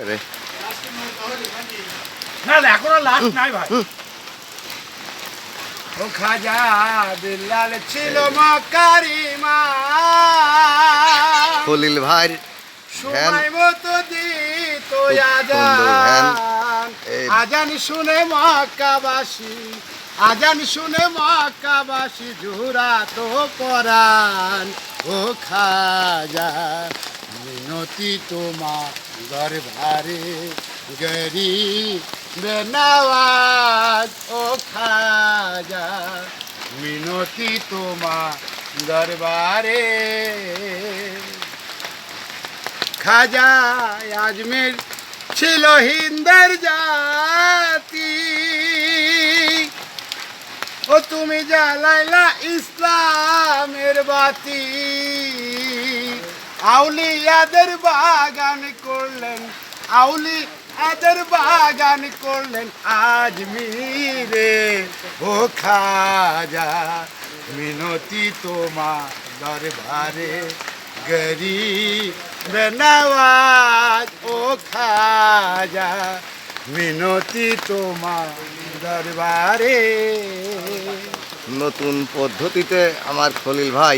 রে না না এখনো লাস্ট নাই ভাই। ও খাজা বিল্লাল ছিল মকারিমা, খলিল ভাই সময় মতো দিত সুন্দর ভ্যান। আজান। এই আজান শুনে মক্কাবাসী, আজান শুনে মক্কাবাসী জুরাত পরাণ। ও খাজা মিনতি তোমার দরবারে গরিব নওয়াজ। ও খাজা মিনতি তোমার দরবারে। খাজা আজমির ছিল হিন্দের জাতি, ও তুমি জ্বালাইলা ইসলামের বাতি। আউলিয়াদের বাগান করলেন, আউলিয়াদের বাগান করলেন আজমিরে। ও খাজা মিনতি তোমার দরবারে গরিব নওয়াজ। ও খাজা মিনতি তোমার দরবারে। নতুন পদ্ধতিতে আমার খলিল ভাই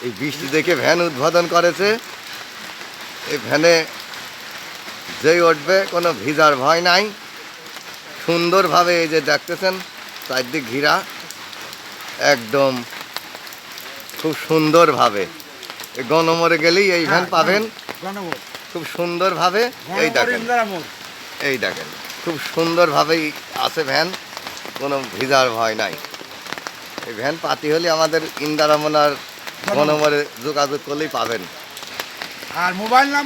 এই বৃষ্টি দেখে ভ্যান উদ্বোধন করেছে। এই ভ্যানে যেই উঠবে কোনো ভিজার ভয় নাই। সুন্দরভাবে এই যে দেখতেছেন চারদিক ঘিরা, একদম খুব সুন্দরভাবে। এই গণমোড়ে গেলেই এই ভ্যান পাবেন গণভোট খুব সুন্দরভাবে। এই দেখেন, এই দেখেন খুব সুন্দরভাবেই আছে ভ্যান, কোনো ভিজার ভয় নাই। এই ভ্যান পাতি হলে আমাদের ইন্দারামনার গণমোড়ে যোগাযোগ করলেই পাবেন। আর মোবাইল নাম্বার